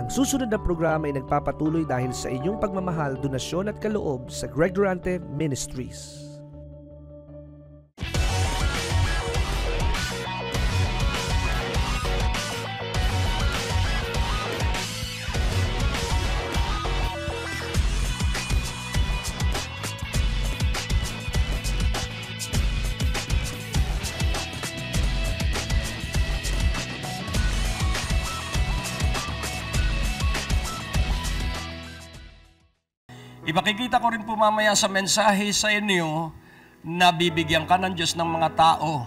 Ang susunod na programa ay nagpapatuloy dahil sa inyong pagmamahal, donasyon at kaloob sa Greg Durante Ministries. Ipakikita ko rin po mamaya sa mensahe sa inyo na bibigyan ka ng Diyos ng mga tao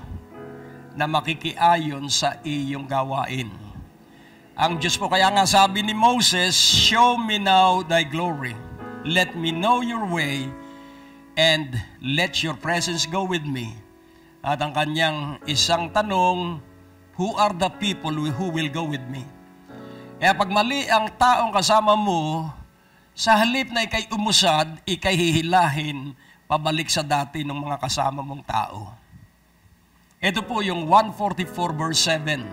na makikiayon sa iyong gawain. Ang Diyos po kaya nga sabi ni Moses, "Show me now thy glory. Let me know your way and let your presence go with me." At ang kanyang isang tanong, who are the people who will go with me? Kaya pag mali ang taong kasama mo, sa halip na ikay umusad, ikay hihilahin pabalik sa dati ng mga kasama mong tao. Ito po yung 144 verse 7.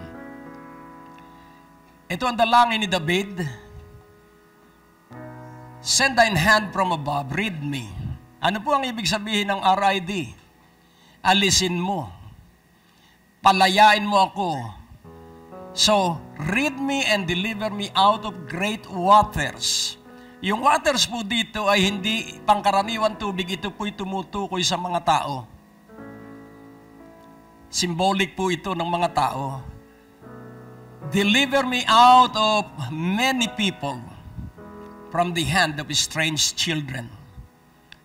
Ito ang dalangin ni David. "Send thine hand from above, read me." Ano po ang ibig sabihin ng RID? Alisin mo. Palayain mo ako. So, read me and deliver me out of great waters. Yung waters po dito ay hindi pangkaraniwan tubig, ito po'y tumutukoy sa mga tao. Symbolic po ito ng mga tao. Deliver me out of many people from the hand of strange children.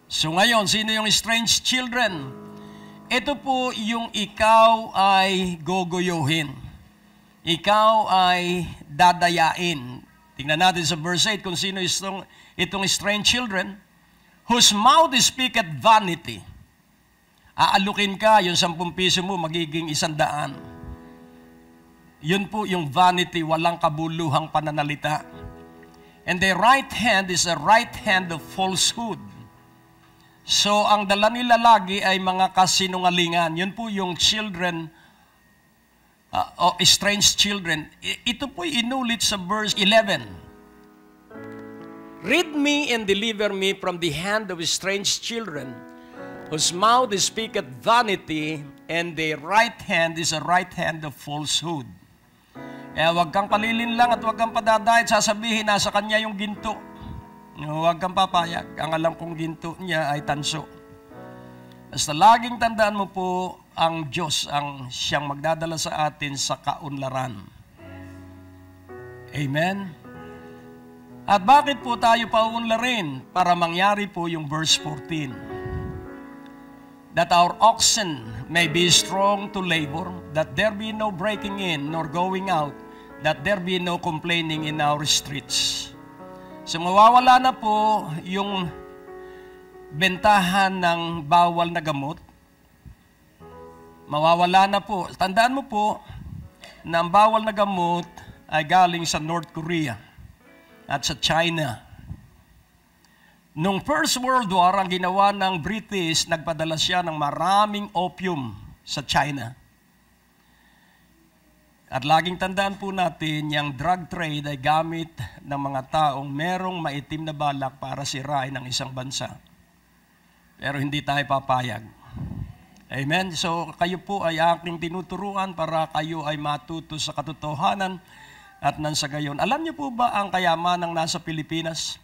So ngayon, sino yung strange children? Ito po yung ikaw ay gogoyohin. Ikaw ay dadayain. Tingnan natin sa verse 8 kung sino itong strange children, whose mouth speaketh vanity. Aalukin ka, yung 10 piso mo, magiging 100. Yun po yung vanity, walang kabuluhang pananalita. And the right hand is a right hand of falsehood. So, ang dala nila lagi ay mga kasinungalingan. Yun po yung children, strange children. Ito po'y inulit sa verse 11. "Read me and deliver me from the hand of strange children, whose mouth speaketh vanity, and the right hand is a right hand of falsehood." Kaya huwag kang palilin lang at huwag kang padadahit, sasabihin nasa kanya yung ginto. Huwag kang papayag. Ang alam kong ginto niya ay tanso. Basta laging tandaan mo po, ang Diyos ang siyang magdadala sa atin sa kaunlaran. Amen? At bakit po tayo paunlarin? Para mangyari po yung verse 14. "That our oxen may be strong to labor, that there be no breaking in nor going out, that there be no complaining in our streets." So mawawala na po yung bentahan ng bawal na gamot. Mawawala na po. Tandaan mo po na ang bawal na gamot ay galing sa North Korea at sa China. Nung First World War, ang ginawa ng British, nagpadala siya ng maraming opium sa China. At laging tandaan po natin, yung drug trade ay gamit ng mga taong merong maitim na balak para sirain ang isang bansa. Pero hindi tayo papayag. Amen? So, kayo po ay aking tinuturuan para kayo ay matuto sa katotohanan at nang sa gayon. Alam niyo po ba ang kayamanang nasa Pilipinas?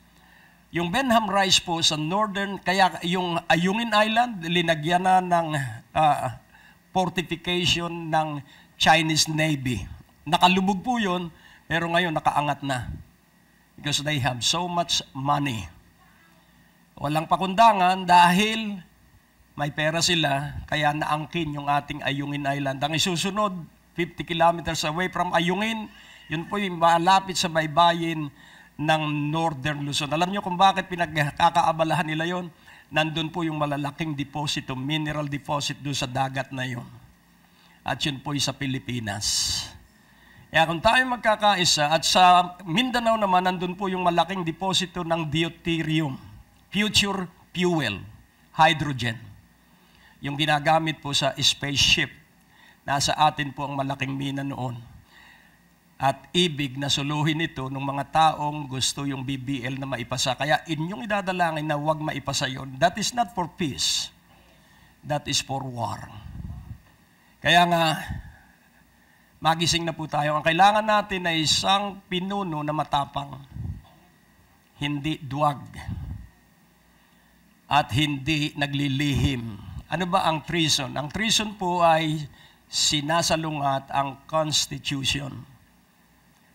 Yung Benham Rice po sa northern, kaya yung Ayungin Island, linagyan na ng fortification ng Chinese Navy. Nakalubog po yun, pero ngayon nakaangat na. Because they have so much money. Walang pakundangan dahil may pera sila, kaya naangkin yung ating Ayungin Island. Ang isusunod, 50 kilometers away from Ayungin, yun po yung malapit sa baybayin ng Northern Luzon. Alam niyo kung bakit pinagkakaabalahan nila yon? Nandun po yung malalaking deposito, mineral deposit doon sa dagat na yon. At yun po yung sa Pilipinas. Kaya kung tayo magkakaisa, at sa Mindanao naman, nandun po yung malaking deposito ng deuterium, future fuel, hydrogen. Yung ginagamit po sa spaceship. Nasa atin po ang malaking mina noon. at ibig na suluhin ito ng mga taong gusto yung BBL na maipasa. Kaya inyong idadalangin na huwag maipasa yon. That is not for peace. That is for war. Kaya nga, magising na po tayo. Ang kailangan natin ay isang pinuno na matapang, hindi duwag, at hindi naglilihim. Ano ba ang treason? Ang treason po ay sinasalungat ang Constitution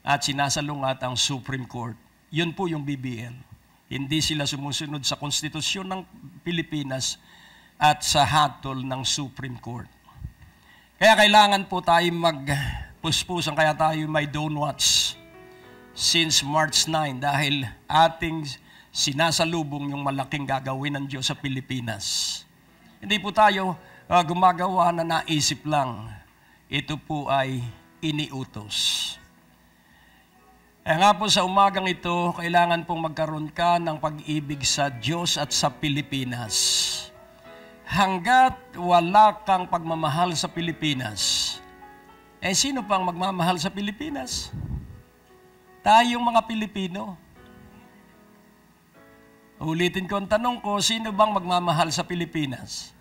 at sinasalungat ang Supreme Court. Yun po yung BBL. Hindi sila sumusunod sa konstitusyon ng Pilipinas at sa hatol ng Supreme Court. Kaya kailangan po tayo magpuspusan, kaya tayo may Don't Watch since March 9 dahil ating sinasalubong yung malaking gagawin ng Diyos sa Pilipinas. Hindi po tayo gumagawa na naisip lang. Ito po ay iniutos. Kaya nga po sa umagang ito, kailangan pong magkaroon ka ng pag-ibig sa Diyos at sa Pilipinas. Hanggat wala kang pagmamahal sa Pilipinas, sino pang magmamahal sa Pilipinas? Tayong mga Pilipino. Ulitin ko ang tanong ko, sino bang magmamahal sa Pilipinas?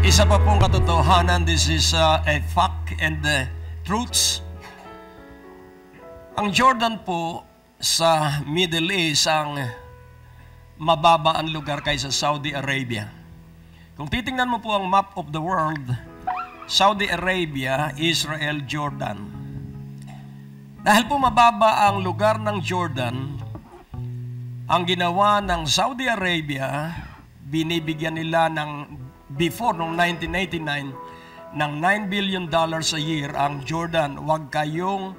Isa pa pong katotohanan, this is a fact and the truths. Ang Jordan po sa Middle East ang mababa ang lugar kaysa Saudi Arabia. Kung titingnan mo po ang map of the world, Saudi Arabia, Israel, Jordan. Dahil po mababa ang lugar ng Jordan, ang ginawa ng Saudi Arabia, binibigyan nila ng before noong 1989 ng $9 billion a year ang Jordan. Huwag kayong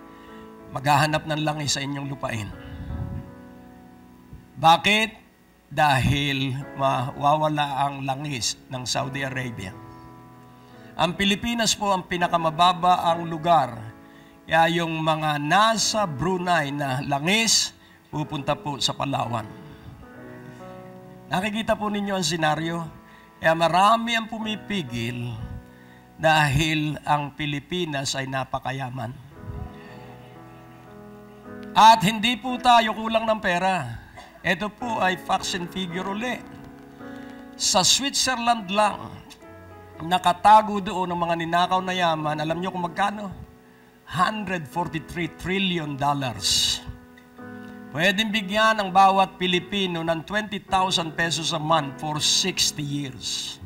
maghahanap ng langis sa inyong lupain. Bakit? Dahil mawawala ang langis ng Saudi Arabia. Ang Pilipinas po ang pinakamababa ang lugar. Kaya yung mga nasa Brunei na langis, pupunta po sa Palawan. Nakikita po ninyo ang senaryo? Kaya marami ang pumipigil dahil ang Pilipinas ay napakayaman. At hindi po tayo kulang ng pera. Ito po ay facts and figure uli. Sa Switzerland lang, nakatago doon ng mga ninakaw na yaman, alam nyo kung magkano? $143 trillion. Pwedeng bigyan ang bawat Pilipino ng 20,000 pesos a month for 60 years.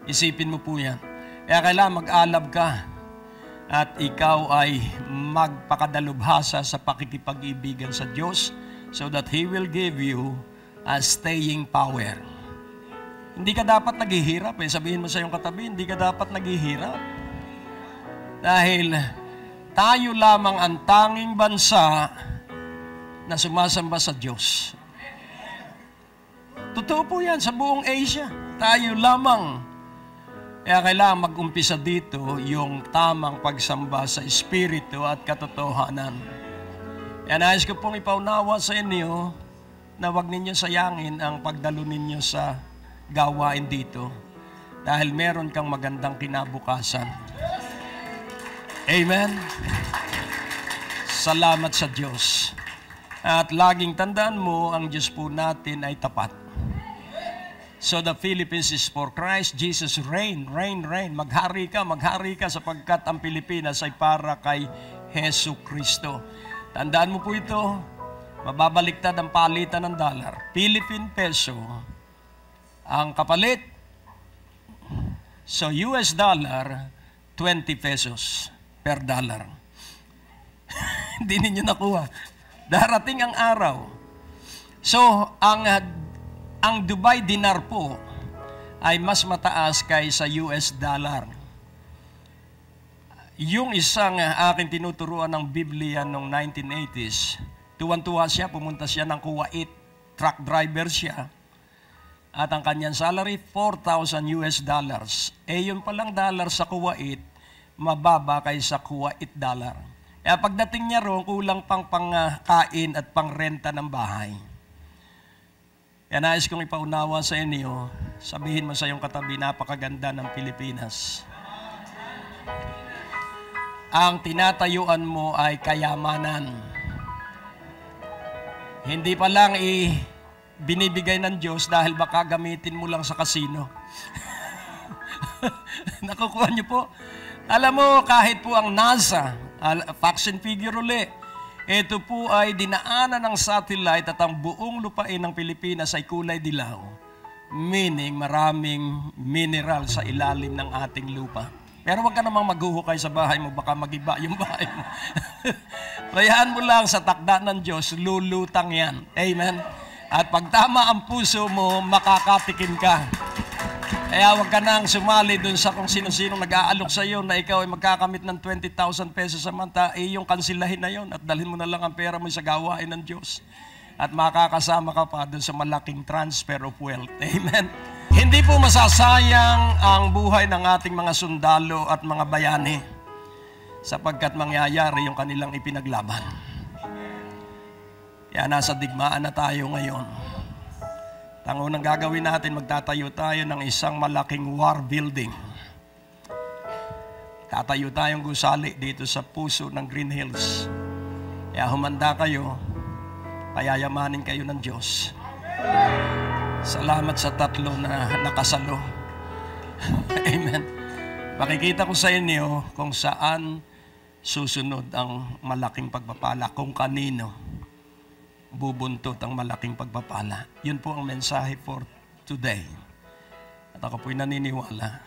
Isipin mo po yan. Kaya kailangan mag-alab ka at ikaw ay magpakadalubhasa sa pakikipag-ibigan sa Diyos so that He will give you a staying power. Hindi ka dapat naghihirap. Sabihin mo sa iyong katabi, hindi ka dapat naghihirap. Dahil tayo lamang ang tanging bansa na sumasamba sa Diyos. Totoo po yan sa buong Asia. Tayo lamang. Kaya kailangan mag-umpisa dito yung tamang pagsamba sa Espiritu at katotohanan. Kaya nais ko pong ipaunawa sa inyo na huwag ninyo sayangin ang pagdalo ninyo sa gawain dito dahil meron kang magandang kinabukasan. Amen? Salamat sa Diyos. At laging tandaan mo, ang Diyos po natin ay tapat. So the Philippines is for Christ, Jesus reign, reign, reign. Maghari ka sapagkat ang Pilipinas ay para kay Hesu Kristo. Tandaan mo po ito, mababaliktad ang palitan ng dollar. Philippine peso, ang kapalit. So US dollar, 20 pesos per dollar. Hindi ninyo nakuha. Darating ang araw. So, ang Dubai dinar po ay mas mataas kaysa US dollar. Yung isang aking tinuturuan ng Biblia noong 1980s, tuwan-tuwa siya, pumunta siya ng Kuwait, truck driver siya, at ang kanyang salary, 4,000 US dollars. Yun palang dollar sa Kuwait, mababa kaysa Kuwait dollar. Kaya pagdating niya roon, kulang pang pangkain at pangrenta ng bahay. Kaya nais kong ipaunawa sa inyo, sabihin mo sa iyong katabi, napakaganda ng Pilipinas. ang tinatayuan mo ay kayamanan. Hindi pa lang binibigay ng Diyos dahil baka gamitin mo lang sa kasino. Nakukuha niyo po? Alam mo, kahit po ang NASA, facts and figure uli, ito po ay dinaanan ng satellite at ang buong lupain ng Pilipinas ay kulay dilaw. Meaning, maraming mineral sa ilalim ng ating lupa. Pero wag ka namang maghuhukay sa bahay mo, baka magiba yung bahay mo. Layaan mo lang sa takda ng Diyos, lulutang yan. Amen? At pag tama ang puso mo, makakatikim ka. Kaya wag ka nang sumali dun sa kung sino-sino nag-aalok sa iyo na ikaw ay magkakamit ng 20,000 pesos sa manta, yung kansilahin na yon at dalhin mo na lang ang pera mo sa gawain ng Diyos. At makakasama ka pa dun sa malaking transfer of wealth. Amen? Hindi po masasayang ang buhay ng ating mga sundalo at mga bayani sapagkat mangyayari yung kanilang ipinaglaban. Kaya nasa digmaan na tayo ngayon. Ang unang gagawin natin, magtatayo tayo ng isang malaking war building. Tatayo tayong gusali dito sa puso ng Green Hills. Kaya humanda kayo, payayamanin kayo ng Diyos. Salamat sa tatlo na nakasalo. Amen. Makikita ko sa inyo kung saan susunod ang malaking pagpapala, kung kanino bubuntot ang malaking pagpapala. Yun po ang mensahe for today. At ako po'y naniniwala.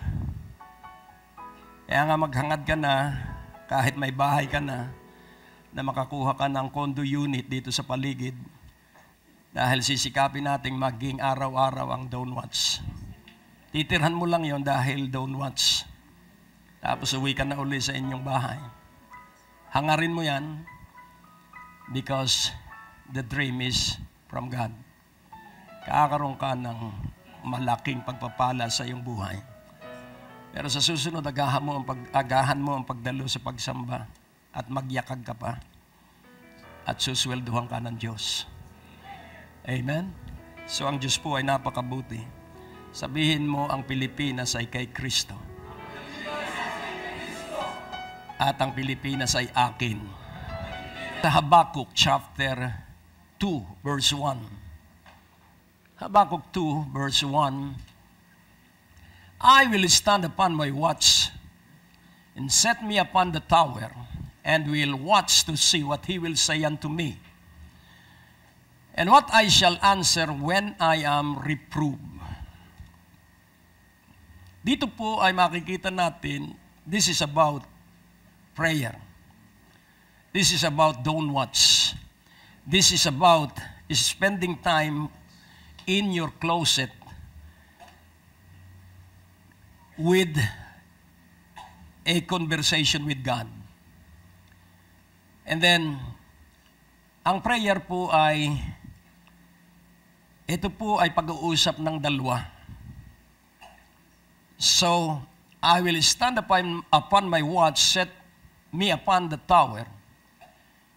Kaya nga maghangad ka na, kahit may bahay ka na makakuha ka ng condo unit dito sa paligid. Dahil sisikapin nating maging araw-araw ang Dawn Watch. Titirhan mo lang yon dahil Dawn Watch. Tapos uwi ka na uli sa inyong bahay. Hangarin mo yan because the dream is from God. Kakaroon ka ng malaking pagpapala sa iyong buhay. Pero sa susunod, agahan mo ang pagdalo sa pagsamba at magyakag ka pa at suswelduhan ka ng Diyos. Amen? So ang Diyos po ay napakabuti. Sabihin mo, ang Pilipinas ay kay Kristo. At ang Pilipinas ay akin. Habakkuk chapter 2 verse 1. Habakkuk 2 verse 1. I will stand upon my watch and set me upon the tower and will watch to see what he will say unto me. And what I shall answer when I am reproved. Dito po ay makikita natin, this is about prayer. This is about Dawn Watch. This is about spending time in your closet with a conversation with God. And then, ang prayer po ay, ito po ay pag-uusap ng dalawa. So, I will stand upon my watch, set me upon the tower,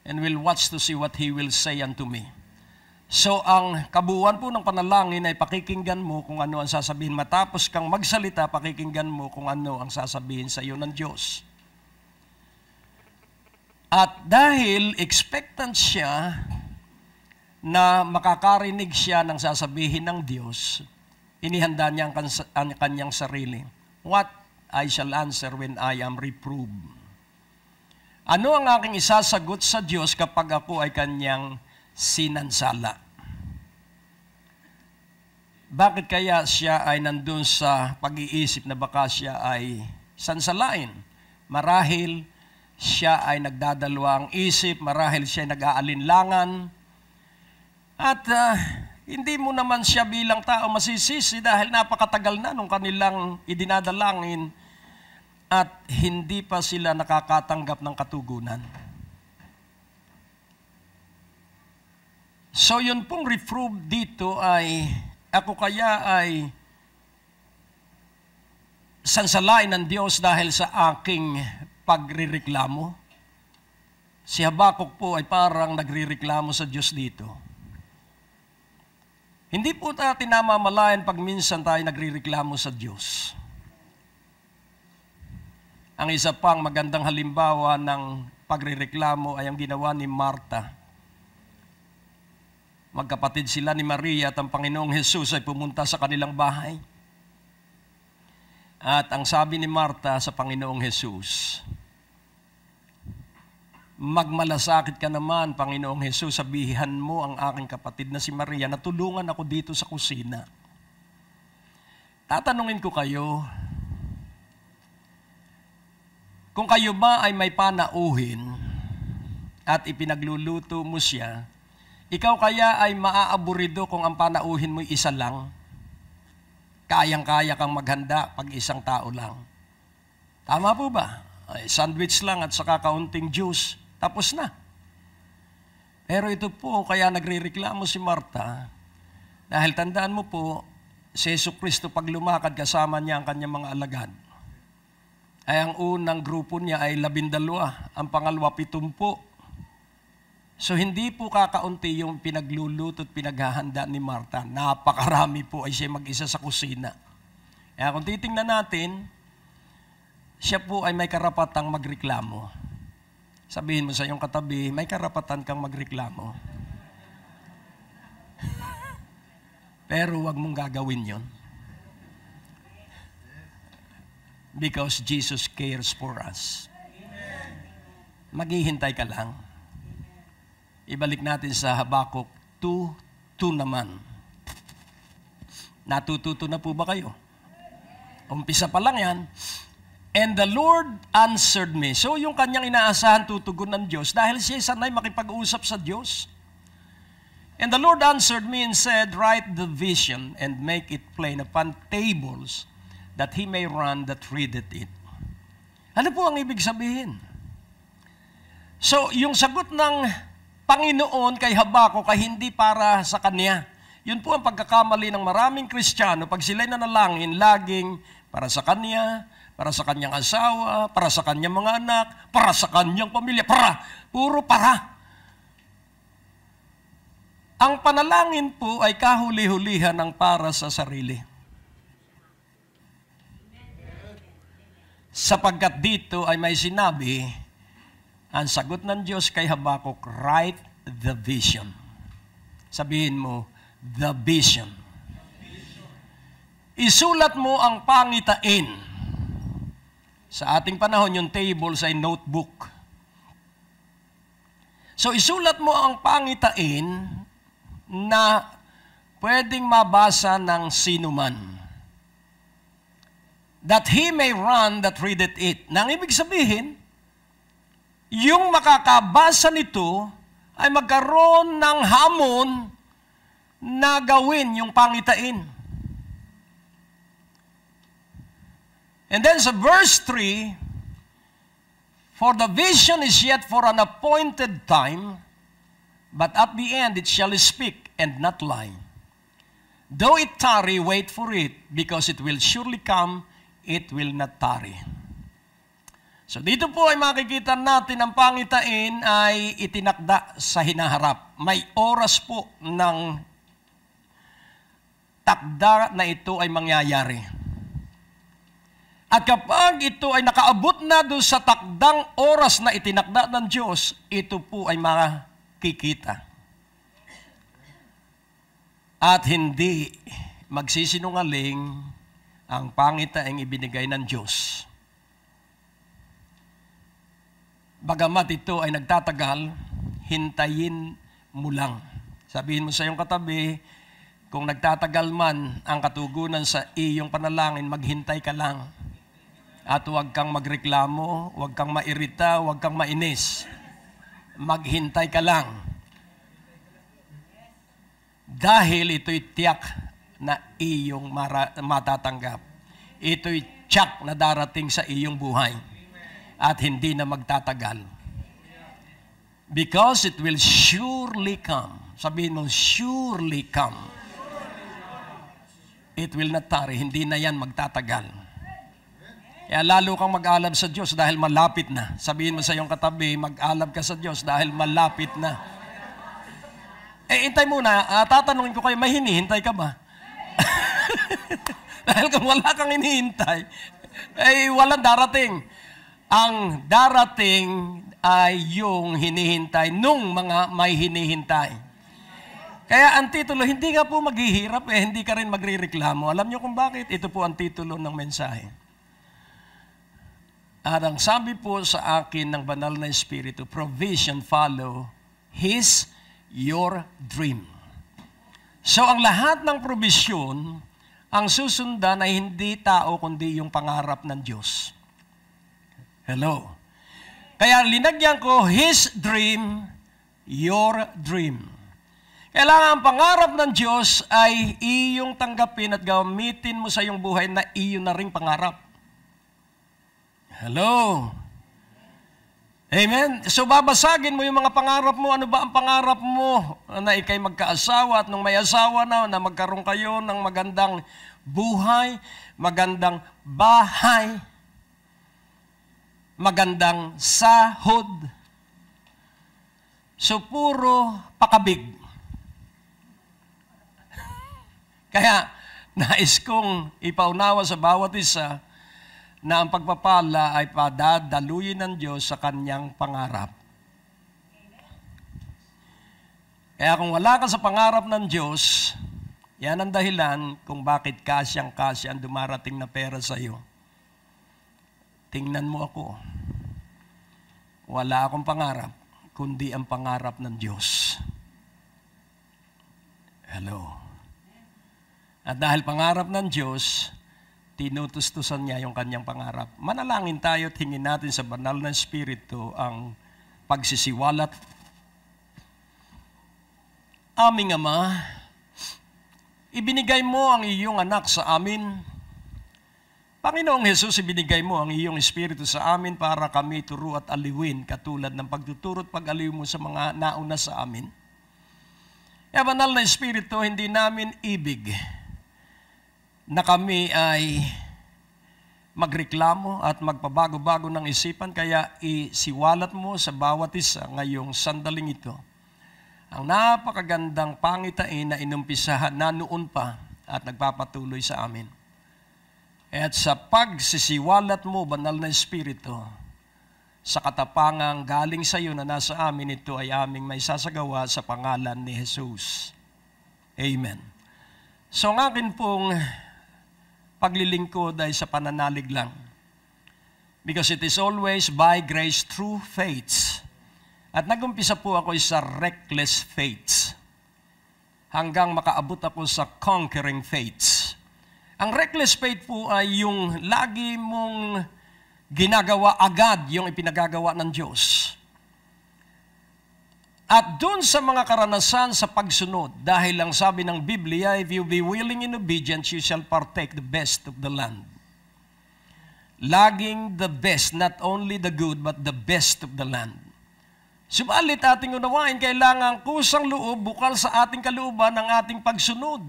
and will watch to see what he will say unto me. So, ang kabuuan po ng panalangin ay pakikinggan mo kung ano ang sasabihin. Matapos kang magsalita, pakikinggan mo kung ano ang sasabihin sa iyo ng Diyos. At dahil expectant siya na makakarinig siya ng sasabihin ng Diyos, inihanda niya ang kanyang sarili. What I shall answer when I am reproved. Ano ang aking isasagot sa Diyos kapag ako ay kanyang sinansala? Bakit kaya siya ay nandun sa pag-iisip na baka siya ay sansalain? Marahil siya ay nagdadalawang isip, marahil siya ay nag-aalinlangan, at hindi mo naman siya bilang tao masisisi dahil napakatagal na nung kanilang idinadalangin at hindi pa sila nakakatanggap ng katugunan. So yun pong reprove dito ay, ako kaya ay sansalain ng Diyos dahil sa aking pagrireklamo? Si Habakkuk po ay parang nagrireklamo sa Diyos dito. Hindi po natin namamalayan pag minsan tayo nagrireklamo sa Diyos. Ang isa pang magandang halimbawa ng pagrereklamo ay ang ginawa ni Marta. Magkapatid sila ni Maria at ang Panginoong Hesus ay pumunta sa kanilang bahay. At ang sabi ni Marta sa Panginoong Hesus, magmalasakit ka naman, Panginoong Hesus, sabihan mo ang aking kapatid na si Maria na tulungan ako dito sa kusina. Tatanungin ko kayo, kung kayo ba ay may panauhin at ipinagluluto mo siya, ikaw kaya ay maaaburido kung ang panauhin mo'y isa lang? Kayang-kaya kang maghanda pag isang tao lang. Tama po ba? Ay, sandwich lang at saka kaunting juice, tapos na. Pero ito po, kaya nagrereklamo si Marta, dahil tandaan mo po, si Jesucristo pag lumakad kasama niya ang kanyang mga alagad, ay ang unang grupo niya ay 12, ang pangalawa 70. So hindi po kakaunti yung pinagluluto at pinaghahanda ni Marta. Napakarami po ay siya mag-isa sa kusina. Kaya kung titingnan natin, siya po ay may karapatang magreklamo. Sabihin mo sa iyong katabi, may karapatan kang magreklamo. Pero wag mong gagawin yon. Because Jesus cares for us. Maghihintay ka lang. Ibalik natin sa Habakuk 2:2 naman. Natututo na po ba kayo? Umpisa pa lang yan. And the Lord answered me. So yung kanyang inaasahan tutugon ng Diyos dahil siya sanay makipag-usap sa Diyos. And the Lord answered me and said, write the vision and make it plain upon tables that he may run that readeth it. Ano po ang ibig sabihin? So yung sagot ng Panginoon kay Habakuk ay hindi para sa kanya. Yun po ang pagkakamali ng maraming Kristiyano. Pag sila'y nanalangin, laging para sa kanya, para sa kanyang asawa, para sa kanyang mga anak, para sa kanyang pamilya, puro para. Ang panalangin po ay kahuli-hulihan ng para sa sarili. Sapagkat dito ay may sinabi, ang sagot ng Diyos kay Habakuk, write the vision. Sabihin mo, the vision. Isulat mo ang pangitain. Sa ating panahon, yung table ay notebook. So isulat mo ang pangitain na pwedeng mabasa ng sinuman. That he may run that readeth it. Nang ibig sabihin, yung makakabasa nito ay magkaroon ng hamon na gawin yung pangitain. And then sa verse 3, for the vision is yet for an appointed time, but at the end it shall speak and not lie. Though it tarry, wait for it, because it will surely come, it will not tarry. So dito po ay makikita natin ang pangitain ay itinakda sa hinaharap. May oras po ng takda na ito ay mangyayari. At kapag ito ay nakaabot na doon sa takdang oras na itinakda ng Diyos, ito po ay makikita. At hindi magsisinungaling ang pangitaing ibinigay ng Diyos. Bagamat ito ay nagtatagal, hintayin mo lang. Sabihin mo sa iyong katabi, kung nagtatagal man ang katugunan sa iyong panalangin, maghintay ka lang. At huwag kang magreklamo, huwag kang mairita, huwag kang mainis. Maghintay ka lang. Dahil ito'y tiyak na iyong matatanggap. Ito'y tiyak na darating sa iyong buhay. At hindi na magtatagal. Because it will surely come. Sabihin mo, surely come. It will not tarry. Hindi na yan magtatagal. Kaya lalo kang mag-alab sa Diyos dahil malapit na. Sabihin mo sa iyong katabi, mag-alab ka sa Diyos dahil malapit na. Hintay muna. Tatanungin ko kayo, may hinihintay ka ba? Dahil kung wala kang hinihintay, walang darating. ang darating ay yung hinihintay nung mga may hinihintay. Kaya ang titulo, hindi ka po maghihirap hindi ka rin magrireklamo. Alam niyo kung bakit? Ito po ang titulo ng mensahe. At ang sabi po sa akin ng banal na Espiritu, provision follow your dream. So ang lahat ng provision, ang susundan ay hindi tao kundi yung pangarap ng Diyos. Hello. Kaya linagyan ko, His dream, your dream. Kailangan ang pangarap ng Diyos ay iyong tanggapin at gamitin mo sa iyong buhay na iyo na ring pangarap. Hello. Amen. So babasagin mo yung mga pangarap mo. Ano ba ang pangarap mo? Na ikay magkaasawa at nung may asawa na magkaroon kayo ng magandang buhay, magandang bahay, magandang sahod. So, puro pakabig. Kaya, nais kong ipaunawa sa bawat isa na ang pagpapala ay padadaluyin ng Diyos sa kanyang pangarap. Kaya kung wala ka sa pangarap ng Diyos, yan ang dahilan kung bakit kasyang-kasya ang dumarating na pera sa iyo. Tingnan mo ako. Wala akong pangarap, kundi ang pangarap ng Diyos. Hello. At dahil pangarap ng Diyos, tinutustusan niya yung kanyang pangarap. Manalangin tayo at hingin natin sa banal na Espiritu ang pagsisiwalat. Aming Ama, ibinigay mo ang iyong anak sa amin. Panginoong Jesus, ibinigay mo ang iyong Espiritu sa amin para kami turo at aliwin katulad ng pagtuturo at pag-aliw mo sa mga nauna sa amin. Kaya banal na Espiritu, hindi namin ibig na kami ay magreklamo at magpabago-bago ng isipan, kaya isiwalat mo sa bawat isa ngayong sandaling ito ang napakagandang pangitain na inumpisahan na noon pa at nagpapatuloy sa amin. At sa pagsisiwalat mo, banal na Espiritu, sa katapangang galing sa iyo na nasa amin, ito ay aming may sasagawa sa pangalan ni Jesus. Amen. So ang akin pong paglilingkod ay sa pananalig lang. Because it is always by grace through faith. At nagumpisa po ako sa reckless faith hanggang makaabot ako sa conquering faith. Ang reckless faith po ay yung lagi mong ginagawa agad yung ipinagagawa ng Diyos. At dun sa mga karanasan sa pagsunod, dahil ang sabi ng Biblia, if you be willing and obedient, you shall partake the best of the land. Laging the best, not only the good, but the best of the land. Subalit ating unawain, kailangan kusang loob, bukal sa ating kalooban ng ating pagsunod.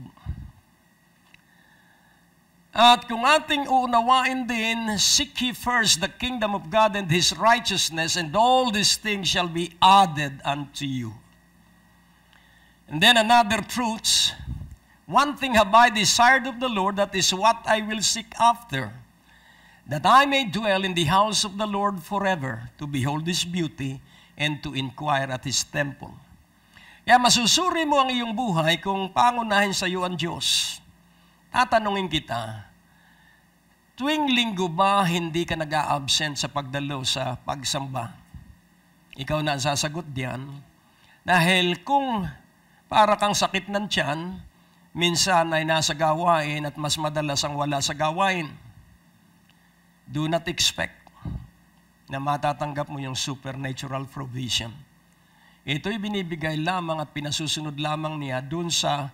At kung ating uunawain din, seek ye first the kingdom of God and His righteousness, and all these things shall be added unto you. And then another truth, one thing have I desired of the Lord, that is what I will seek after, that I may dwell in the house of the Lord forever, to behold His beauty, and to inquire at His temple. Kaya masusuri mo ang iyong buhay kung pangunahin sa iyo ang Diyos. Tatanungin kita, tuwing linggo ba hindi ka nag-a-absent sa pagdalo sa pagsamba? Ikaw na ang sasagot diyan. Dahil kung para kang sakit ng tiyan, minsan ay nasa gawain at mas madalas ang wala sa gawain. Do not expect na matatanggap mo yung supernatural provision. Ito'y binibigay lamang at pinasusunod lamang niya dun sa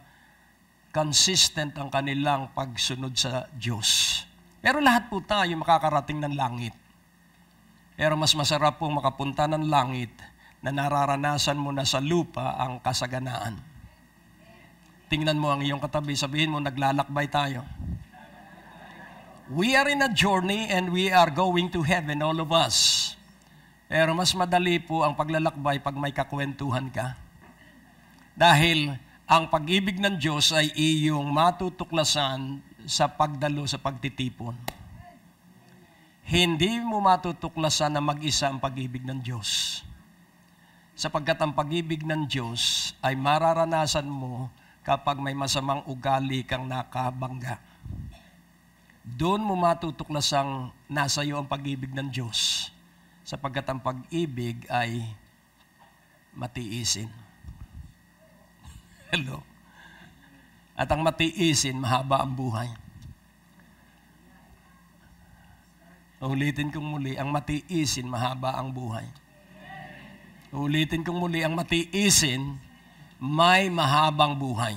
consistent ang kanilang pagsunod sa Diyos. Pero lahat po tayo makakarating ng langit. Pero mas masarap pong makapunta ng langit na nararanasan mo na sa lupa ang kasaganaan. Tingnan mo ang iyong katabi, sabihin mo, naglalakbay tayo. We are in a journey and we are going to heaven, all of us. Pero mas madali po ang paglalakbay pag may kakwentuhan ka. Dahil ang pag-ibig ng Diyos ay iyong matutuklasan sa pagdalo sa pagtitipon. hindi mo matutuklasan na mag-isa ang pag-ibig ng Diyos. Sapagkat ang pag-ibig ng Diyos ay mararanasan mo kapag may masamang ugali kang nakabangga. Doon mo matutuklasang nasa iyo ang pag-ibig ng Diyos. Sapagkat ang pag-ibig ay matiisin. Hello? At ang matiisin, mahaba ang buhay. Ulitin kong muli, ang matiisin, mahaba ang buhay. Ulitin kong muli, ang matiisin, may mahabang buhay.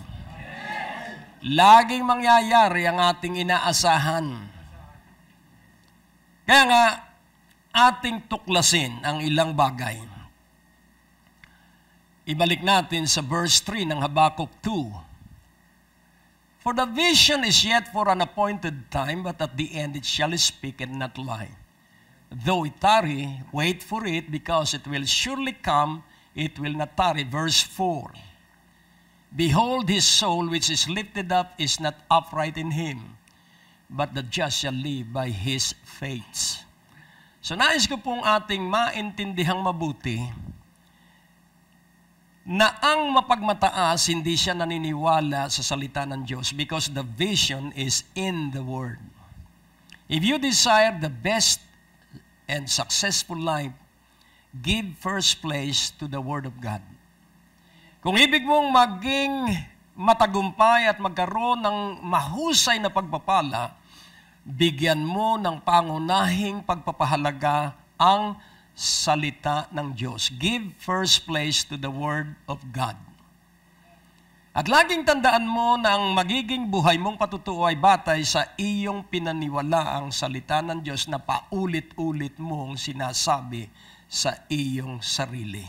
Laging mangyayari ang ating inaasahan. Kaya nga, ating tuklasin ang ilang bagay. Ibalik natin sa verse 3 ng Habakkuk 2. For the vision is yet for an appointed time, but at the end it shall speak and not lie. Though it tarry, wait for it, because it will surely come, it will not tarry. Verse 4. Behold, his soul which is lifted up is not upright in him, but the just shall live by his faith. So nais ko pong ating maintindihang mabuti na ang mapagmataas, hindi siya naniniwala sa salita ng Diyos because the vision is in the Word. If you desire the best and successful life, give first place to the Word of God. Kung ibig mong maging matagumpay at magkaroon ng mahusay na pagpapala, bigyan mo ng pangunahing pagpapahalaga ang salita ng Diyos. Give first place to the Word of God. At laging tandaan mo na ang magiging buhay mong patutuo ay batay sa iyong pinaniwala ang salita ng Diyos na paulit-ulit mong sinasabi sa iyong sarili.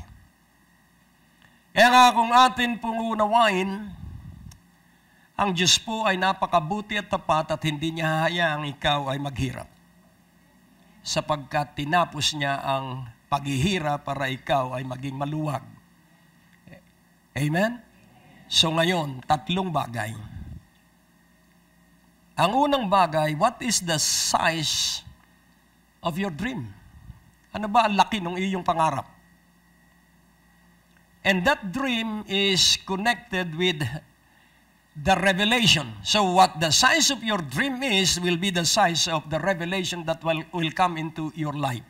Kaya nga kung atin pong unawain, ang Diyos po ay napakabuti at tapat at hindi niya hahayaang ikaw ay maghirap. Sapagkat tinapos niya ang paghihirap para ikaw ay maging maluwag. Amen? So ngayon, tatlong bagay. Ang unang bagay, what is the size of your dream? Ano ba ang laki ng iyong pangarap? And that dream is connected with the revelation. So what the size of your dream is will be the size of the revelation that will come into your life.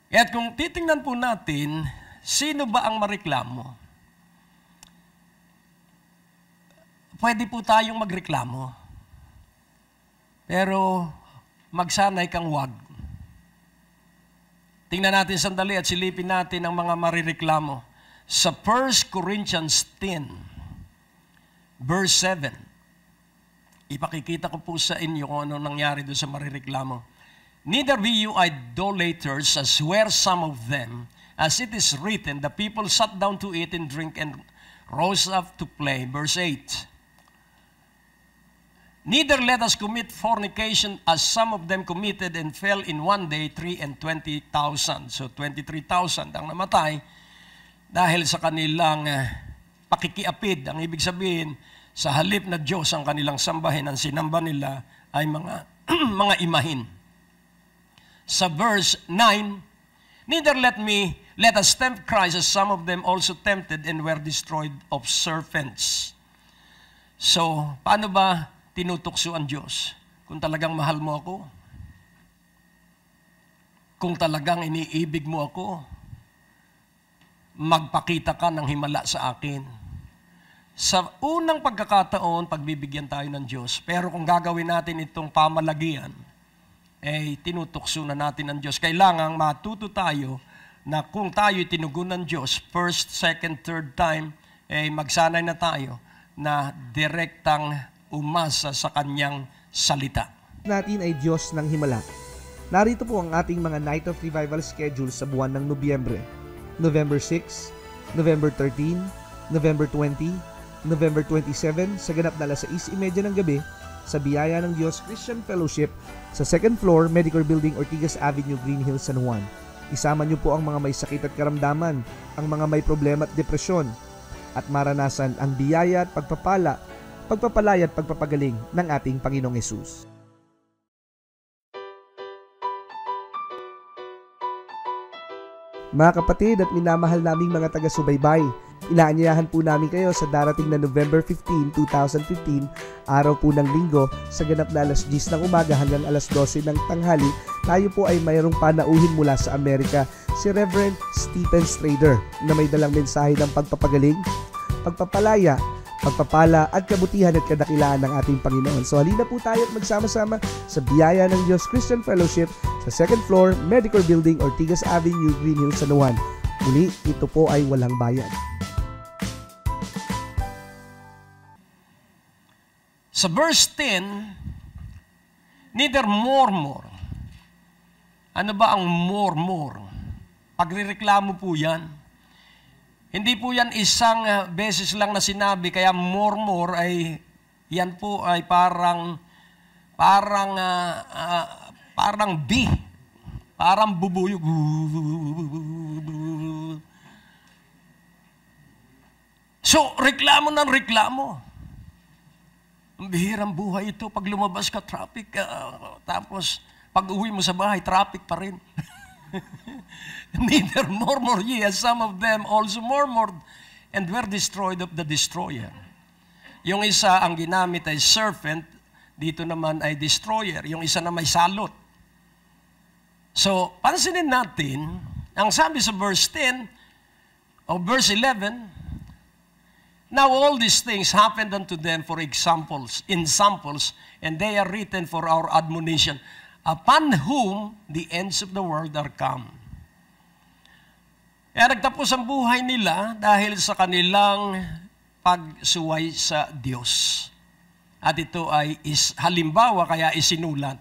At kung titingnan po natin, sino ba ang mareklamo? Pwede po tayong magreklamo. Pero magsanay kang wag. Tingnan natin sandali at silipin natin ang mga marireklamo. Sa 1 Corinthians 10, Verse 7. Ipakikita ko po sa inyo kung ano nangyari doon sa marireklamo. Neither be you idolaters, as were some of them, as it is written, the people sat down to eat and drink and rose up to play. Verse 8. Neither let us commit fornication, as some of them committed and fell in one day 320,000. So 23,000 ang namatay dahil sa kanilang pakikiapid. Ang ibig sabihin, sa halip na Diyos ang kanilang sambahin, ang sinamba nila ay mga mga imahin. Sa verse 9, neither let us tempt Christ, as some of them also tempted and were destroyed of serpents. So, paano ba tinutukso ang Diyos? Kung talagang mahal mo ako, kung talagang iniibig mo ako, magpakita ka ng himala sa akin. Sa unang pagkakataon, pagbibigyan tayo ng Diyos. Pero kung gagawin natin itong pamalagian, tinutukso na natin ng Diyos. Kailangang matuto tayo na kung tayo'y tinugon ng Diyos, first, second, third time, magsanay na tayo na direktang umasa sa Kanyang salita. Natin ay Diyos ng Himala. Narito po ang ating mga Night of Revival schedule sa buwan ng Nobyembre. November 6, November 13, November 20, November 27 sa ganap na 6:30 ng gabi sa Biyaya ng Diyos Christian Fellowship sa 2nd floor, Medicare Building, Ortigas Avenue, Green Hills, San Juan. Isama niyo po ang mga may sakit at karamdaman, ang mga may problema at depresyon, at maranasan ang biyaya at pagpapalaya at pagpapagaling ng ating Panginoong Hesus. Mga kapatid at minamahal naming mga taga-subaybay, inaanyayahan po namin kayo sa darating na November 15, 2015, araw po ng linggo, sa ganap na alas 10 ng umaga hanggang alas 12 ng tanghali. Tayo po ay mayroong panauhin mula sa Amerika, si Reverend Stephen Strader, na may dalang mensahe ng pagpapagaling, pagpapalaya, pagpapala at kabutihan at kadakilaan ng ating Panginoon. So halina po tayo at magsama-sama sa biyaya ng Diyos Christian Fellowship sa 2nd floor, Medical Building, Ortigas Avenue, Green Hills, San Juan. Muli, ito po ay walang bayad. Sa verse 10, neither murmur. Ano ba ang murmur? Pagrereklamo po yan. Hindi po yan isang beses lang na sinabi, kaya murmur ay, yan po ay parang bee. Parang bubuyog. So, reklamo ng reklamo. Ang bihirang buhay ito. Pag lumabas ka, traffic. Tapos, pag uwi mo sa bahay, traffic pa rin. Neither murmur ye, as some of them also murmured and were destroyed of the destroyer. Yung isa, ang ginamit ay serpent, dito naman ay destroyer. Yung isa na may salot. So, pansinin natin, ang sabi sa verse 10 o verse 11, now all these things happened unto them for examples, in samples, and they are written for our admonition, upon whom the ends of the world are come. Kaya nagtapos ang buhay nila dahil sa kanilang pagsuway sa Diyos. At ito ay halimbawa, kaya isinulat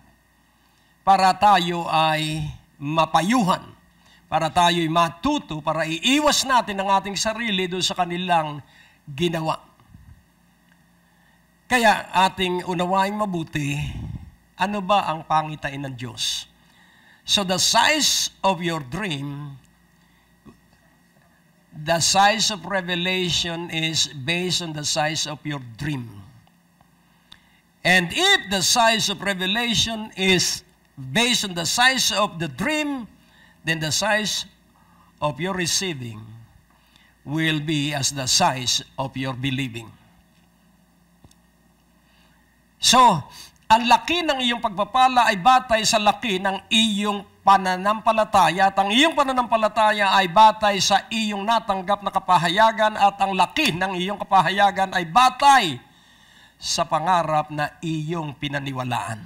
para tayo ay mapayuhan, para tayo ay matuto, para iiwas natin ang ating sarili doon sa kanilang ginawa. Kaya ating unawaing mabuti, ano ba ang pangitain ng Diyos? So the size of your dream, the size of revelation is based on the size of your dream. And if the size of revelation is based on the size of the dream, then the size of your receiving will be as the size of your believing. So, ang laki ng iyong pagpapala ay batay sa laki ng iyong pananampalataya at ang iyong pananampalataya ay batay sa iyong natanggap na kapahayagan at ang laki ng iyong kapahayagan ay batay sa pangarap na iyong pinaniwalaan.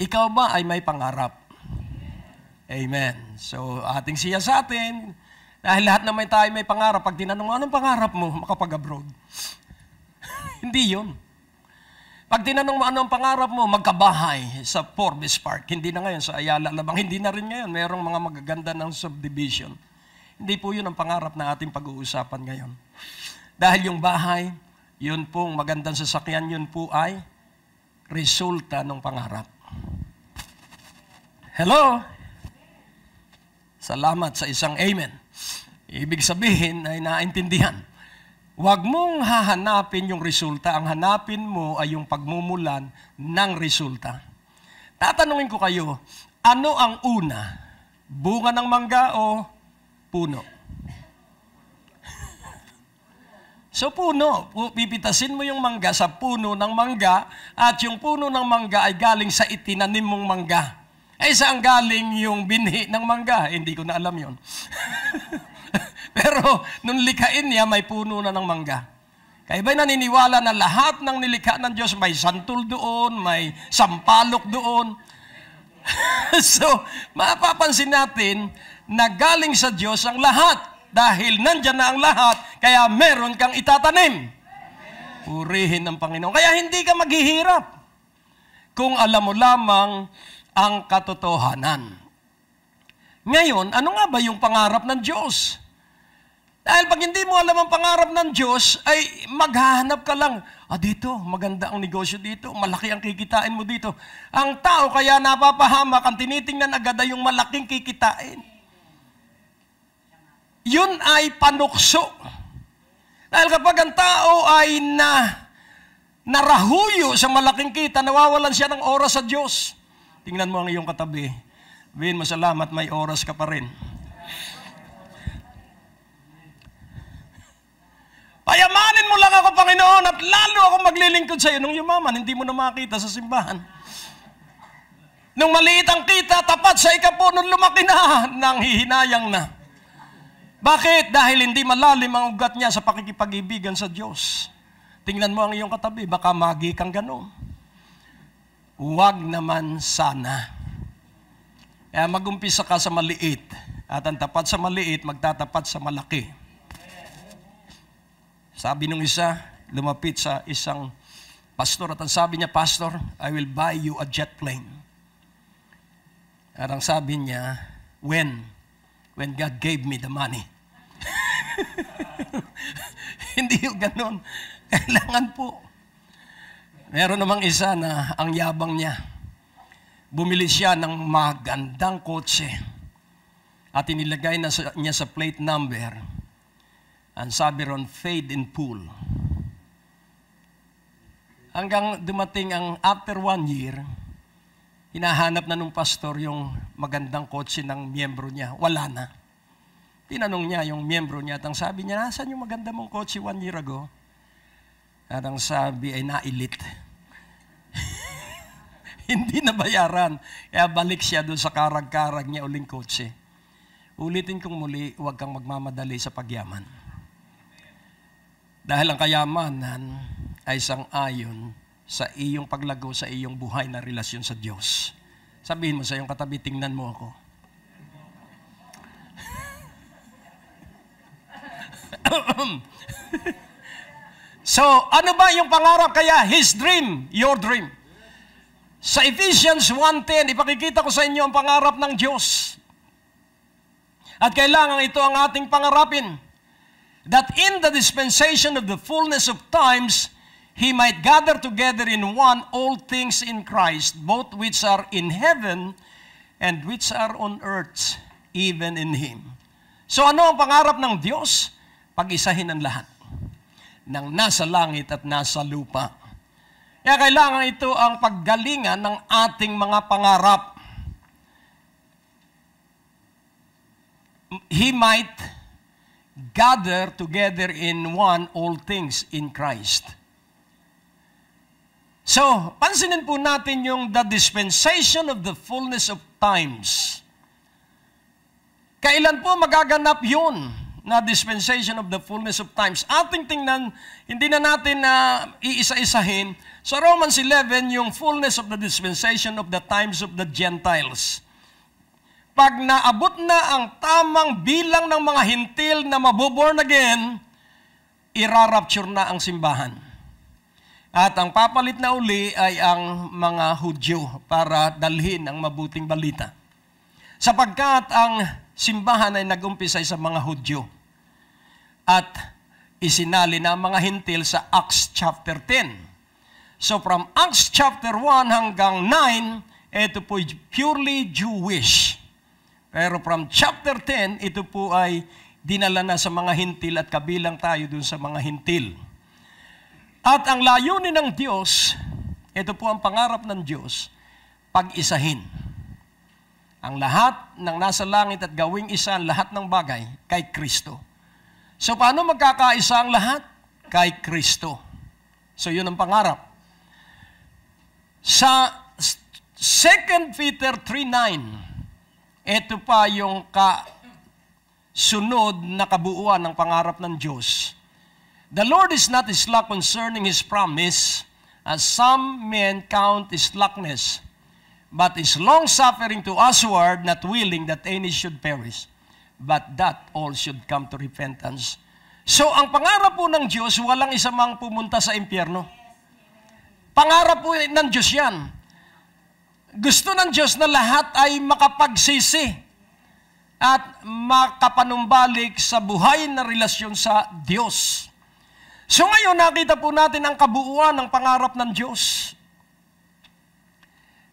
Ikaw ba ay may pangarap? Amen. So, ating siya sa atin, dahil lahat naman tayo may pangarap, pag tinanong mo, anong pangarap mo? Makapag-abroad. Hindi yun. Pag tinanong mo, anong pangarap mo? Magkabahay sa Forbes Park. Hindi na ngayon sa Ayala Labang. Hindi na rin ngayon. Merong mga magaganda ng subdivision. Hindi po yun ang pangarap na ating pag-uusapan ngayon. Dahil yung bahay, yun pong magandang sasakyan, yun po ay resulta ng pangarap. Hello? Salamat sa isang amen. Ibig sabihin ay naintindihan. Huwag mong hahanapin yung resulta. Ang hanapin mo ay yung pagmumulan ng resulta. Tatanungin ko kayo, ano ang una? Bunga ng mangga o puno? So puno, pipitasin mo yung mangga sa puno ng mangga at yung puno ng mangga ay galing sa itinanim mong mangga. Ay saan galing yung binhi ng mangga? Hindi ko na alam yun. Pero nung likhain niya, may puno na ng mangga. Kaya ba'y naniniwala na lahat ng nilikha ng Diyos, may santol doon, may sampalok doon. So, mapapansin natin na galing sa Diyos ang lahat. Dahil nandyan na ang lahat, kaya meron kang itatanim. Purihin ng Panginoon. Kaya hindi ka maghihirap kung alam mo lamang ang katotohanan. Ngayon, ano nga ba yung pangarap ng Diyos? Dahil pag hindi mo alam ang pangarap ng Diyos, ay maghahanap ka lang. Dito, maganda ang negosyo dito, malaki ang kikitain mo dito. Ang tao kaya napapahamak, ang tinitingnan agad ay yung malaking kikitain. Yun ay panukso. Dahil kapag ang tao ay narahuyo sa malaking kita, nawawalan siya ng oras sa Diyos. Tingnan mo ang iyong katabi. Sabihin mo, salamat, may oras ka pa rin. Payamanin mo lang ako, Panginoon, at lalo ako maglilingkod sa iyo. Nung yumaman, hindi mo na makita sa simbahan. Nung maliit ang kita, tapat sa ikapo, nung lumaki na, nang hihinayang na. Bakit? Dahil hindi malalim ang ugat niya sa pakikipag-ibigan sa Diyos. Tingnan mo ang iyong katabi, baka magi kang gano'n. Huwag naman sana. Kaya mag-umpisa ka sa maliit. At ang tapat sa maliit, magtatapat sa malaki. Sabi nung isa, lumapit sa isang pastor, at ang sabi niya, Pastor, I will buy you a jet plane. At ang sabi niya, when God gave me the money. Hindi yung ganun. Kailangan po. Meron namang isa na ang yabang niya. Bumili siya ng magandang kotse at inilagay niya sa plate number. Ang sabi ron, fade in pool. Hanggang dumating ang after 1 year, hinahanap na nung pastor yung magandang kotse ng miyembro niya. Wala na. Tinanong niya yung miyembro niya at ang sabi niya, nasan yung maganda mong kotse 1 year ago? At ang sabi ay nailit. Hindi na bayaran. Kaya balik siya doon sa karag-karag niya uling kotse. Ulitin kong muli, huwag kang magmamadali sa pagyaman. Dahil ang kayamanan ay sang-ayon sa iyong paglago, sa iyong buhay na relasyon sa Diyos. Sabihin mo sa iyong katabi, tingnan mo ako. So, ano ba yung pangarap? Kaya, His dream, your dream. Sa Ephesians 1:10, ipakikita ko sa inyo ang pangarap ng Diyos. At kailangan ito ang ating pangarapin. That in the dispensation of the fullness of times, He might gather together in one all things in Christ, both which are in heaven and which are on earth, even in Him. So ano ang pangarap ng Diyos? Pag-isahin ang lahat ng nasa langit at nasa lupa. Kaya kailangan ito ang paggalingan ng ating mga pangarap. He might gather together in one all things in Christ. So, pansinin po natin yung the dispensation of the fullness of times. Kailan po magaganap yun na dispensation of the fullness of times? Ating tingnan, hindi na natin iisa-isahin. Sa Romans 11, yung fullness of the dispensation of the times of the Gentiles. Pag naabot na ang tamang bilang ng mga hintil na maboborn again, irarapture na ang simbahan. At ang papalit na uli ay ang mga Hudyo para dalhin ang mabuting balita. Sapagkat ang simbahan ay nag-umpisa sa mga Hudyo at isinali na ang mga hintil sa Acts chapter 10. So from Acts chapter 1 hanggang 9, ito po purely Jewish. Pero from chapter 10, ito po ay dinala na sa mga hintil at kabilang tayo dun sa mga hintil. At ang layunin ng Diyos, ito po ang pangarap ng Diyos, pag-isahin ang lahat ng nasa langit at gawing isa ang lahat ng bagay kay Kristo. So paano magkakaisa ang lahat? Kay Kristo. So yun ang pangarap. Sa 2 Peter 3:9, ito pa yung kasunod na kabuuan ng pangarap ng Diyos. The Lord is not slack concerning His promise, as some men count slackness, but is long-suffering to usward, not willing that any should perish, but that all should come to repentance. So, ang pangarap po ng Diyos, walang isa mang pumunta sa impyerno. Pangarap po ng Diyos yan. Gusto ng Diyos na lahat ay makapagsisi at makapanumbalik sa buhay na relasyon sa Diyos. So ngayon, nakita po natin ang kabuuan ng pangarap ng Diyos.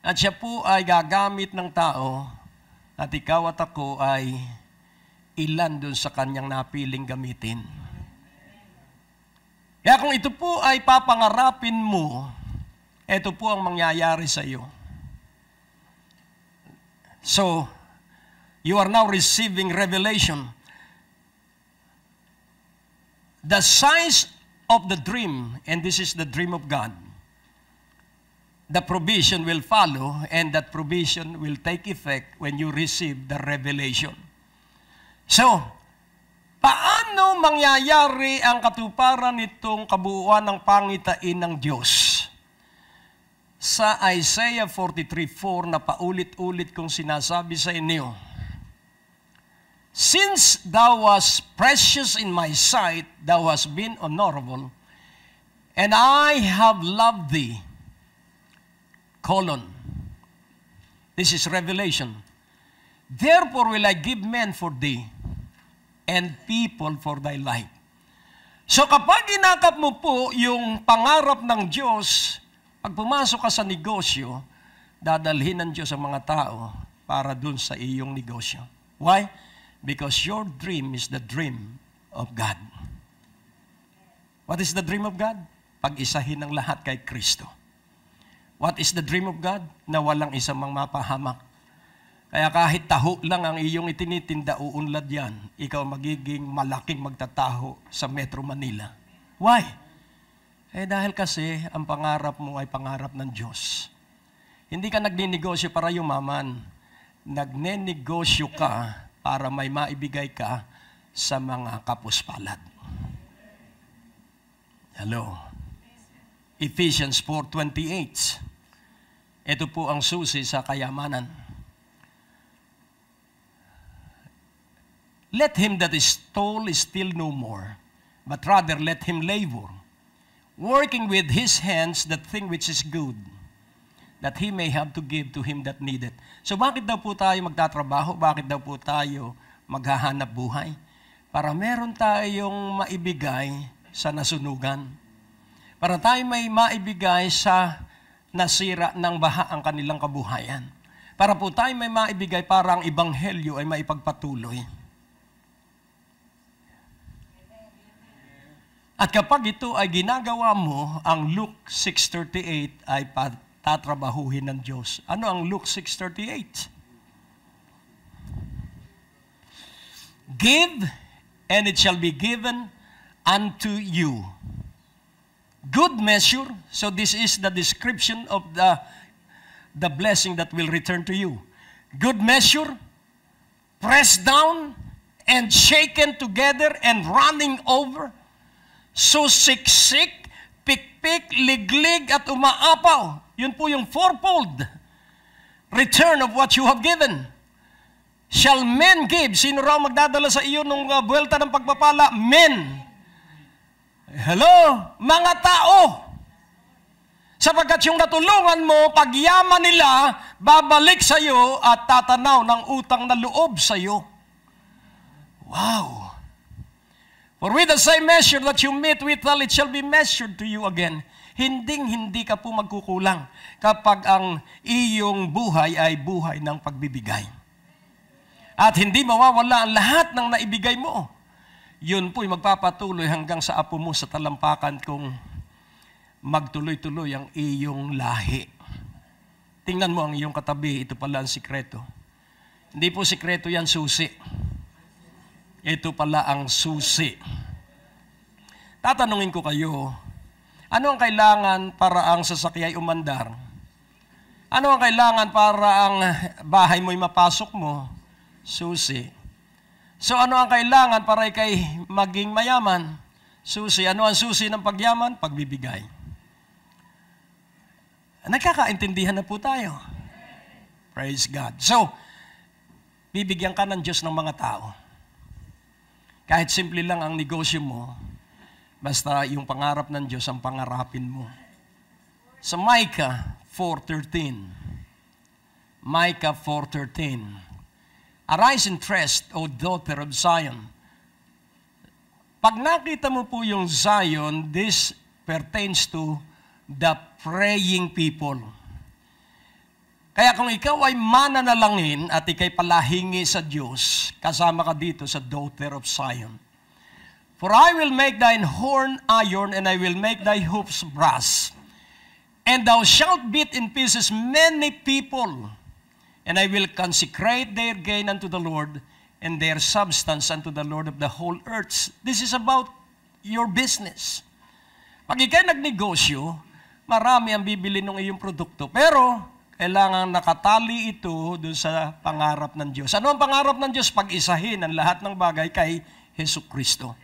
At siya po ay gagamit ng tao at ikaw at ako ay ilan dun sa kanyang napiling gamitin. Kaya kung ito po ay papangarapin mo, ito po ang mangyayari sa iyo. So, you are now receiving revelation. The size of the dream, and this is the dream of God, the provision will follow, and that provision will take effect when you receive the revelation. So, paano mangyayari ang katuparan nitong kabuuan ng pangitain ng Diyos? Sa Isaiah 43:4 na paulit-ulit kong sinasabi sa inyo, since thou was precious in my sight, thou hast been honorable, and I have loved thee. This is revelation. Therefore will I give men for thee, and people for thy life. So kapag inakap mo po yung pangarap ng Diyos, pag pumasok ka sa negosyo, dadalhin ng Diyos ang mga tao para dun sa iyong negosyo. Why? Because your dream is the dream of God. What is the dream of God? Pag-isahin ng lahat kay Kristo. What is the dream of God? Na walang isa mang mapahamak. Kaya kahit taho lang ang iyong itinitinda, uunlad yan. Ikaw magiging malaking magtataho sa Metro Manila. Why? Dahil kasi ang pangarap mo ay pangarap ng Diyos. Hindi ka nagninegosyo para yumaman. Nagnenegosyo ka para may maibigay ka sa mga kapuspalad. Hello. Ephesians 4:28. Ito po ang susi sa kayamanan. Let him that is tall steal no more, but rather let him labor, working with his hands that thing which is good, that he may have to give to him that needeth. So bakit daw po tayo magtatrabaho? Bakit daw po tayo maghahanap buhay? Para meron tayong maibigay sa nasunugan. Para tayo may maibigay sa nasira ng baha ang kanilang kabuhayan. Para po tayo may maibigay para ang ebanghelyo ay maipagpatuloy. At kapag ito ay ginagawa mo, ang Luke 6:38 ay tatrabahuhin ng Diyos. Ano ang Luke 6:38? Give, and it shall be given unto you. Good measure. So this is the description of the blessing that will return to you. Good measure, pressed down, and shaken together, and running over. So siksik, pikpik, liglig, at umaapaw. Yun po yung fourfold return of what you have given. Shall men give? Sino raw magdadala sa iyo nung buwelta ng pagpapala? Men. Hello? Mga tao. Sapagkat yung natulungan mo, pagyaman nila, babalik sa iyo at tatanaw ng utang na loob sa iyo. Wow. For with the same measure that you meet withal, it shall be measured to you again. Hinding-hindi ka po magkukulang kapag ang iyong buhay ay buhay ng pagbibigay. At hindi mawawala ang lahat ng naibigay mo. Yun po'y magpapatuloy hanggang sa apo mo sa talampakan kung magtuloy-tuloy ang iyong lahi. Tingnan mo ang iyong katabi, ito pala ang sikreto. Hindi po sikreto yan, susi. Ito pala ang susi. Tatanungin ko kayo, ano ang kailangan para ang sasakyan ay umandar? Ano ang kailangan para ang bahay mo'y mapasok mo? Susi. So ano ang kailangan para ikay maging mayaman? Susi. Ano ang susi ng pagyaman? Pagbibigay. Nagkakaintindihan na po tayo. Praise God. So, bibigyan ka ng Diyos ng mga tao. Kahit simple lang ang negosyo mo, basta yung pangarap ng Diyos ang pangarapin mo. Sa Micah 4:13. Micah 4:13. Arise and rest, O daughter of Zion. Pag nakita mo po yung Zion, this pertains to the praying people. Kaya kung ikaw ay mananalangin at ikay palahingi sa Diyos, kasama ka dito sa daughter of Zion. For I will make thine horn iron, and I will make thy hoofs brass. And thou shalt beat in pieces many people, and I will consecrate their gain unto the Lord, and their substance unto the Lord of the whole earth. This is about your business. Pag ikay nagnegosyo, marami ang bibili ng iyong produkto. Pero, kailangan nakatali ito doon sa pangarap ng Diyos. Ano ang pangarap ng Diyos? Pag-isahin ang lahat ng bagay kay Jesucristo.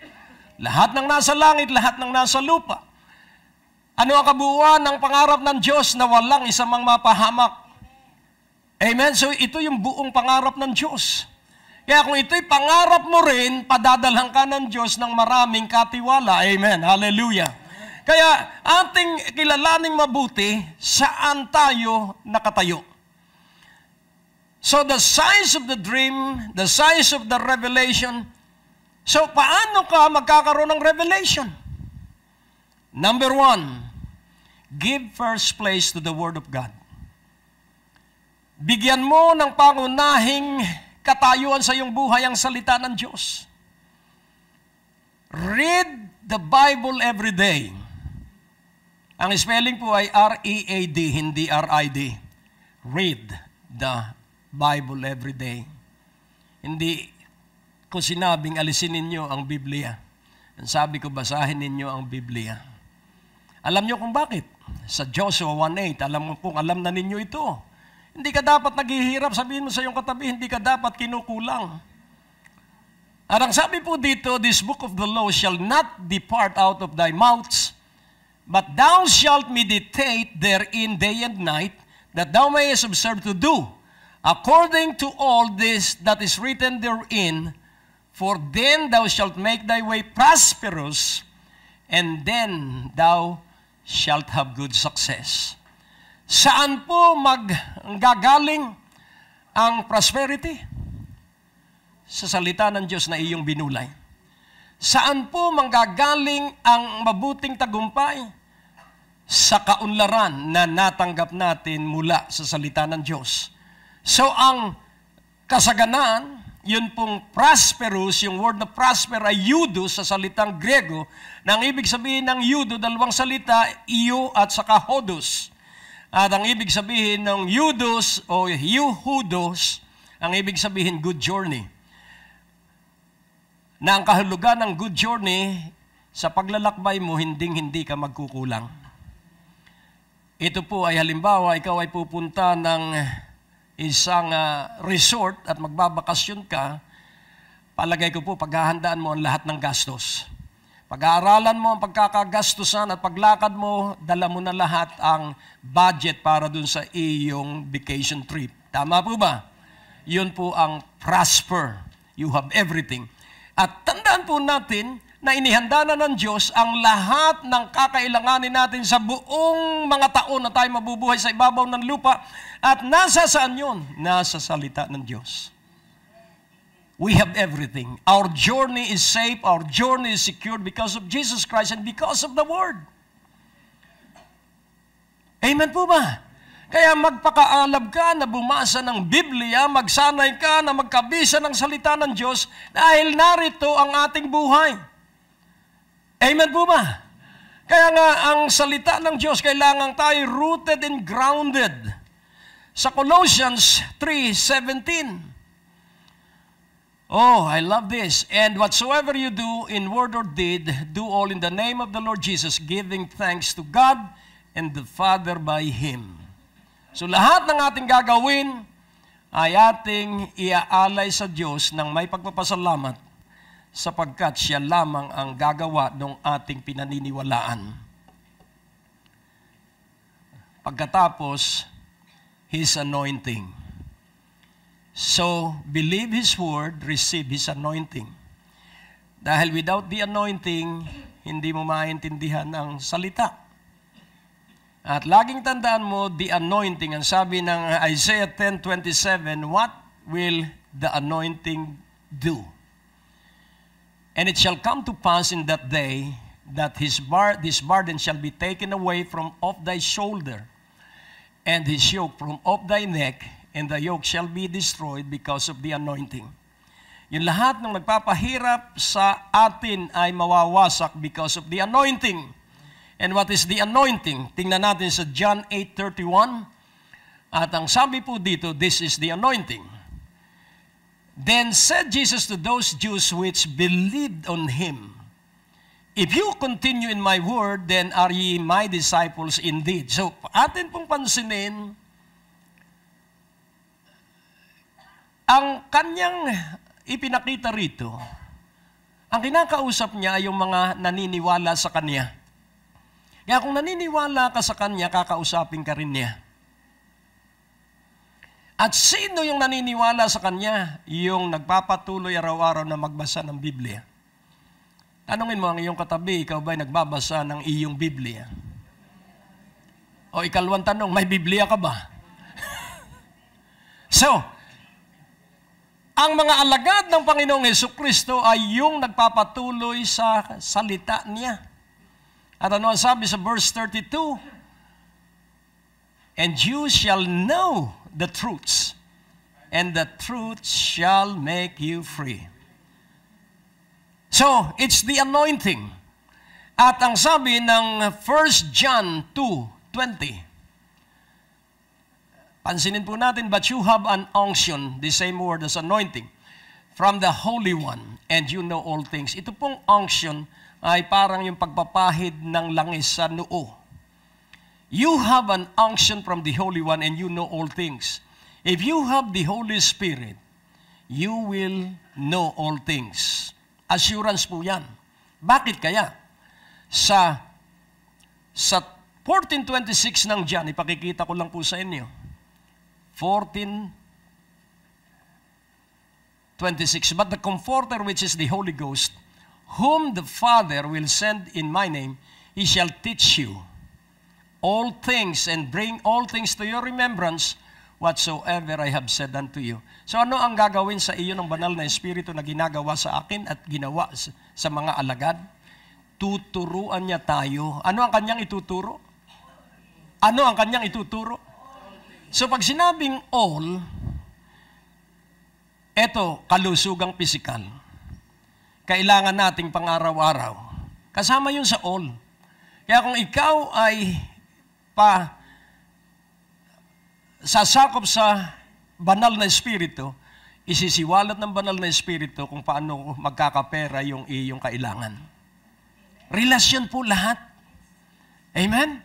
Lahat ng nasa langit, lahat ng nasa lupa. Ano ang kabuuan ng pangarap ng Diyos na walang isa mang mapahamak? Amen? So ito yung buong pangarap ng Diyos. Kaya kung ito'y pangarap mo rin, padadalhan ka ng Diyos ng maraming katiwala. Amen? Hallelujah. Kaya ating kilalaning mabuti saan tayo nakatayo. So the size of the dream, the size of the revelation. So paano ka magkakaroon ng revelation? Number 1, give first place to the Word of God. Bigyan mo ng pangunahing katayuan sa iyong buhay ang salita ng Diyos. Read the Bible every day. Ang spelling po ay R-E-A-D, hindi R-I-D. Read the Bible every day. Hindi ko sinabing alisin ninyo ang Biblia. Ang sabi ko, basahin ninyo ang Biblia. Alam nyo kung bakit? Sa Joshua 1:8, alam na ninyo ito. Hindi ka dapat naghihirap. Sabihin mo sa iyong katabi, hindi ka dapat kinukulang. At ang sabi po dito, this book of the law shall not depart out of thy mouths, but thou shalt meditate therein day and night, that thou mayest observe to do, according to all this that is written therein, for then thou shalt make thy way prosperous, and then thou shalt have good success. Saan po maggagaling ang prosperity? Sa salita ng Diyos na iyong binulay. Saan po manggagaling ang mabuting tagumpay? Sa kaunlaran na natanggap natin mula sa salita ng Diyos. So ang kasaganaan, yun pong prosperous, yung word na prosper ay eudos sa salitang Grego, na ang ibig sabihin ng eudo, dalawang salita, iyo at saka hodos. At ang ibig sabihin ng eudos o euhudos, ang ibig sabihin good journey. Na ang kahulugan ng good journey, sa paglalakbay mo, hindi ka magkukulang. Ito po ay halimbawa, ikaw ay pupunta ng isang resort at magbabakasyon ka, palagay ko po, paghahandaan mo ang lahat ng gastos. Pag-aaralan mo ang pagkakagastusan at paglakad mo, dala mo na lahat ang budget para dun sa iyong vacation trip. Tama po ba? Yun po ang prosper. You have everything. At tandaan po natin na inihanda na ng Diyos ang lahat ng kakailanganin natin sa buong mga taon na tayo mabubuhay sa ibabaw ng lupa. At nasa saan yun? Nasa salita ng Diyos. We have everything. Our journey is safe, our journey is secured because of Jesus Christ and because of the Word. Amen po ba? Kaya magpakaalab ka na bumasa ng Biblia, magsanay ka na magkabisa ng salita ng Diyos dahil narito ang ating buhay. Amen po ba? Kaya nga ang salita ng Diyos, kailangan tayo rooted and grounded. Sa Colossians 3:17, oh, I love this. And whatsoever you do in word or deed, do all in the name of the Lord Jesus, giving thanks to God and the Father by Him. So lahat ng ating gagawin ay ating iaalay sa Diyos ng may pagpapasalamat sapagkat Siya lamang ang gagawa ng ating pinaniniwalaan. Pagkatapos, His anointing. So, believe His word, receive His anointing. Dahil without the anointing, hindi mo maintindihan ang salita. At laging tandaan mo, the anointing, ang sabi ng Isaiah 10:27, what will the anointing do? And it shall come to pass in that day that this burden shall be taken away from off thy shoulder, and his yoke from off thy neck, and the yoke shall be destroyed because of the anointing. Yung lahat ng nagpapahirap sa atin ay mawawasak because of the anointing. And what is the anointing? Tingnan natin sa John 8:31. At ang sabi po dito, this is the anointing. Then said Jesus to those Jews which believed on him, if you continue in my word, then are ye my disciples indeed. So, atin pong pansinin, ang kanyang ipinakita rito, ang kinakausap niya ay yung mga naniniwala sa kanya. Kaya kung naniniwala ka sa kanya, kakausapin ka rin niya. At sino yung naniniwala sa kanya? Yung nagpapatuloy araw-araw na magbasa ng Biblia. Tanungin mo ang iyong katabi, ikaw ba'y nagbabasa ng iyong Biblia? O ikalawang tanong, may Biblia ka ba? So, ang mga alagad ng Panginoong Hesukristo ay yung nagpapatuloy sa salita niya. At ano ang sabi sa verse 32? And you shall know the truths, and the truth shall make you free. So, it's the anointing. At ang sabi ng 1 John 2:20, pansinin po natin, but you have an unction, the same word as anointing, from the Holy One, and you know all things. Ito pong unction ay parang yung pagpapahid ng langis sa noo. You have an unction from the Holy One and you know all things. If you have the Holy Spirit, you will know all things. Assurance po yan. Bakit kaya? Sa 14:26 ng John, ipakikita ko lang po sa inyo. 14:26, but the Comforter which is the Holy Ghost, whom the Father will send in my name, he shall teach you all things and bring all things to your remembrance whatsoever I have said unto you. So ano ang gagawin sa iyo ng banal na Espiritu na ginagawa sa akin at ginawa sa mga alagad? Tuturuan niya tayo. Ano ang kanyang ituturo? Ano ang kanyang ituturo? So pag sinabing all, eto, kalusugang pisikal. Kailangan nating pang-araw-araw. Kasama yun sa all. Kaya kung ikaw ay sasakop sa banal na Espiritu, isisiwalat ng banal na Espiritu kung paano magkakapera yung iyong kailangan. Relasyon po lahat. Amen?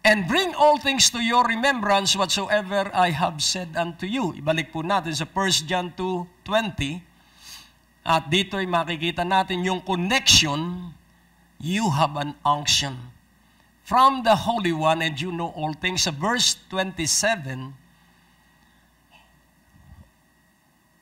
And bring all things to your remembrance whatsoever I have said unto you. Ibalik po natin sa 1 John 2:20. At dito ay makikita natin yung connection. You have an unction from the Holy One, and you know all things. Sa verse 27,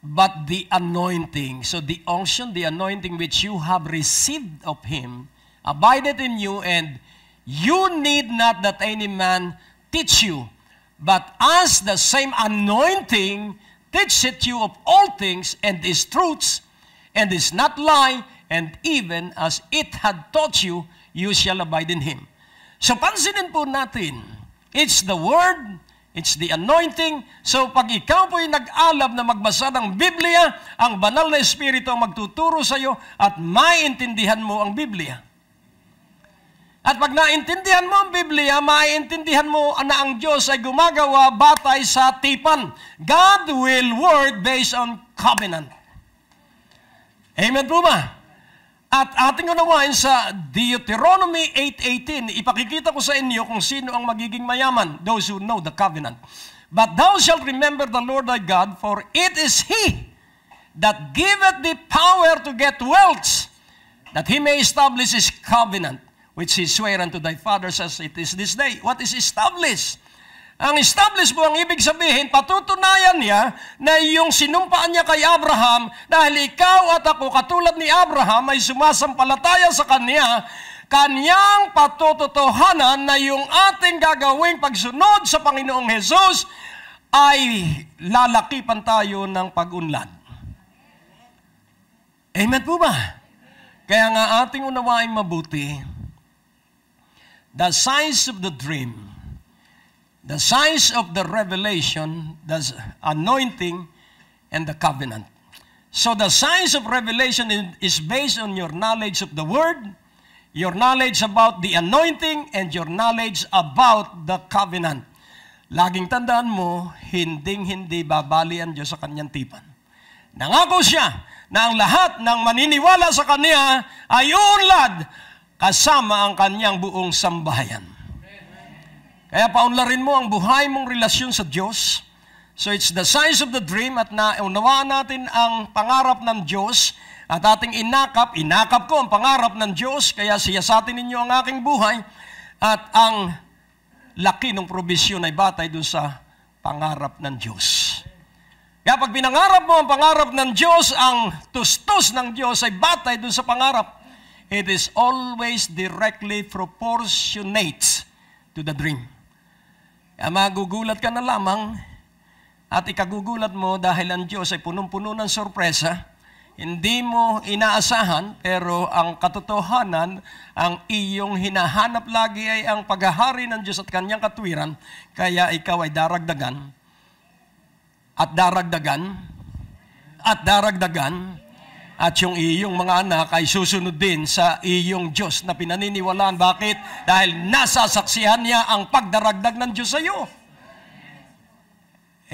but the anointing, so the unction, the anointing which you have received of Him, abideth in you, and you need not that any man teach you, but as the same anointing teacheth you of all things, and is truths, and is not lie, and even as it had taught you, you shall abide in Him. So pansinin po natin, it's the Word, it's the anointing. So pag ikaw po'y nag-alab na magbasa ng Biblia, ang banal na Espiritu ang magtuturo sa iyo at maintindihan mo ang Biblia. At pag naintindihan mo ang Biblia, maintindihan mo na ang Diyos ay gumagawa batay sa tipan. God will work based on covenant. Amen po ba? At ating unawain sa Deuteronomy 8:18, ipakikita ko sa inyo kung sino ang magiging mayaman, those who know the covenant. But thou shalt remember the Lord thy God, for it is He that giveth thee power to get wealth, that He may establish His covenant, which He sware unto thy fathers as it is this day. What is established? Ang establish po, ang ibig sabihin, patutunayan niya na yung sinumpaan niya kay Abraham, dahil ikaw at ako, katulad ni Abraham, ay sumasampalataya sa Kanya, Kanyang patututuhanan na yung ating gagawing pagsunod sa Panginoong Jesus ay lalakipan tayo ng pag-unlad. Amen po ba? Kaya nga ating unawain mabuti, the signs of the dream, the signs of the revelation, the anointing, and the covenant. So the signs of revelation is based on your knowledge of the Word, your knowledge about the anointing, and your knowledge about the covenant. laging tandaan mo, hinding-hindi babali ang Diyos sa kanyang tipan. Nangako siya na ang lahat ng maniniwala sa kanya ay uunlad kasama ang kanyang buong sambahayan. Kaya paunlarin mo ang buhay mong relasyon sa Diyos. So it's the size of the dream at naunawaan natin ang pangarap ng Diyos at ating inakap ko ang pangarap ng Diyos, kaya siyasatin ninyo ang aking buhay at ang laki ng probisyon ay batay doon sa pangarap ng Diyos. Kaya pag pinangarap mo ang pangarap ng Diyos, ang tustos ng Diyos ay batay doon sa pangarap. It is always directly proportionate to the dream. Kaya magugulat ka na lamang at ikagugulat mo dahil ang Diyos ay punong-puno ng sorpresa. Hindi mo inaasahan, pero ang katotohanan, ang iyong hinahanap lagi ay ang paghahari ng Diyos at kanyang katwiran. Kaya ikaw ay daragdagan at daragdagan at daragdagan, at yung iyong mga anak ay susunod din sa iyong Diyos na pinaniniwalaan. Bakit? Dahil nasasaksihan niya ang pagdaragdag ng Diyos sa iyo.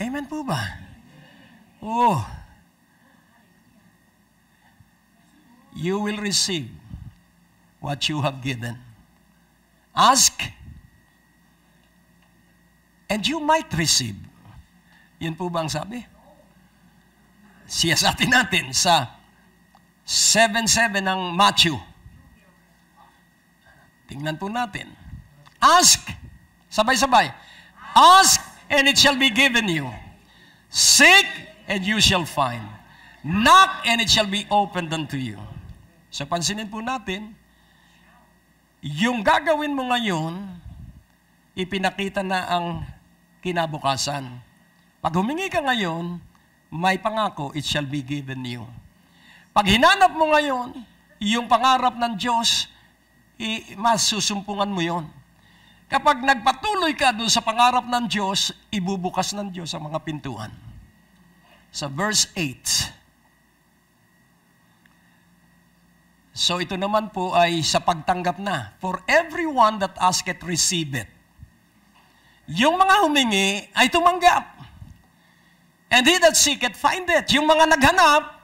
Amen po ba? Oh, you will receive what you have given. Ask, and you might receive. Yun po ba ang sabi? Siyasatin natin sa 7:7 ng Matthew. Tingnan po natin. Ask, sabay-sabay. Ask, and it shall be given you. Seek, and you shall find. Knock, and it shall be opened unto you. So pansinin po natin, yung gagawin mo ngayon, ipinakita na ang kinabukasan. Pag humingi ka ngayon, may pangako, it shall be given you. Pag hinanap mo ngayon, yung pangarap ng Diyos, masusumpungan mo yon. Kapag nagpatuloy ka doon sa pangarap ng Diyos, ibubukas ng Diyos ang mga pintuan. Sa verse 8. So ito naman po ay sa pagtanggap na. For everyone that asketh, receive it. Yung mga humingi ay tumanggap. And he that seeketh, find it. Yung mga naghanap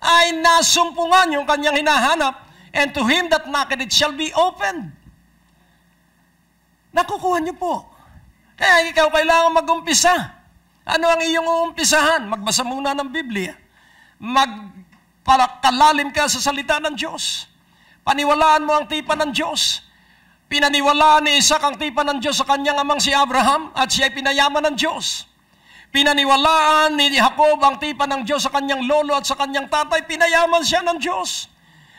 ay nasumpungan yung kanyang hinahanap. And to him that knocketh, it shall be opened. Nakukuha niyo po. Kaya ikaw kailangan mag-umpisa. Ano ang iyong uumpisahan? Magbasa muna ng Biblia. Magpakalalim ka sa salita ng Diyos. Paniwalaan mo ang tipan ng Diyos. Pinaniwalaan ni Isaac ang tipan ng Diyos sa kanyang amang si Abraham at siya ay pinayaman ng Diyos. Pinaniwalaan ni Jacob ang tipan ng Diyos sa kanyang lolo at sa kanyang tatay, pinayaman siya ng Diyos.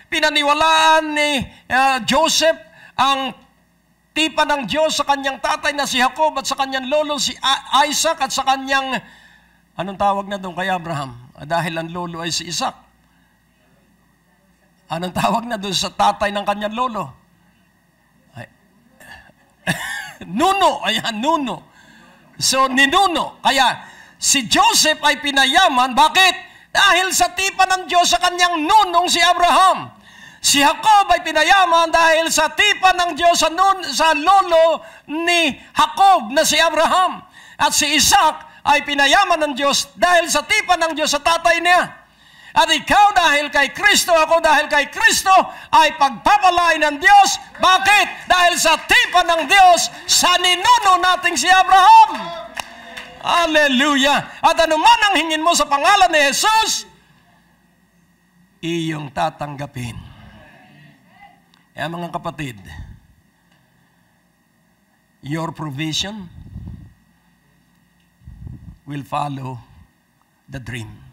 Pinaniwalaan ni Joseph ang tipan ng Diyos sa kanyang tatay na si Jacob at sa kanyang lolo si Isaac at sa kanyang, anong tawag na doon kay Abraham? Dahil ang lolo ay si Isaac. Anong tawag na doon sa tatay ng kanyang lolo? Ay. Nuno, ayan, Nuno. So, ninuno. Kaya, si Joseph ay pinayaman. Bakit? Dahil sa tipan ng Diyos sa kanyang nunong si Abraham. Si Jacob ay pinayaman dahil sa tipan ng Diyos sa lolo ni Jacob na si Abraham. At si Isaac ay pinayaman ng Diyos dahil sa tipan ng Diyos sa tatay niya. At ikaw dahil kay Kristo, ako dahil kay Kristo, ay pagpapalain ng Diyos. Bakit? Dahil sa tipan ng Diyos sa ninuno nating si Abraham. Hallelujah! At anuman ang hingin mo sa pangalan ni Jesus, iyong tatanggapin. Kaya mga kapatid, your provision will follow the dream.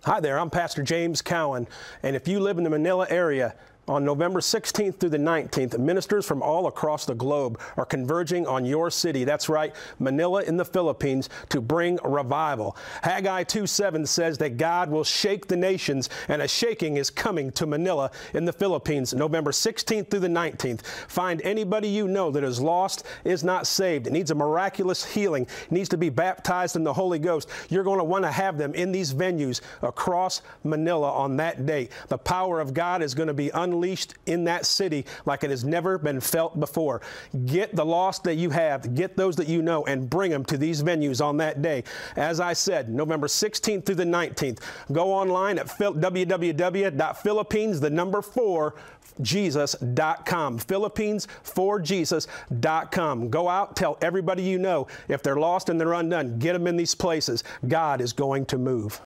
Hi there, I'm Pastor James Cowan, and if you live in the Manila area, on November 16th through the 19th, ministers from all across the globe are converging on your city. That's right, Manila in the Philippines, to bring revival. Haggai 2:7 says that God will shake the nations, and a shaking is coming to Manila in the Philippines, November 16th through the 19th. Find anybody you know that is lost, is not saved, it needs a miraculous healing, needs to be baptized in the Holy Ghost. You're going to want to have them in these venues across Manila on that day. The power of God is going to be unleashed unleashed in that city like it has never been felt before. Get the lost that you have, get those that you know, and bring them to these venues on that day. As I said, November 16th through the 19th. Go online at www.philippines4jesus.com. Philippines4jesus.com. Go out, tell everybody you know. If they're lost and they're undone, get them in these places. God is going to move.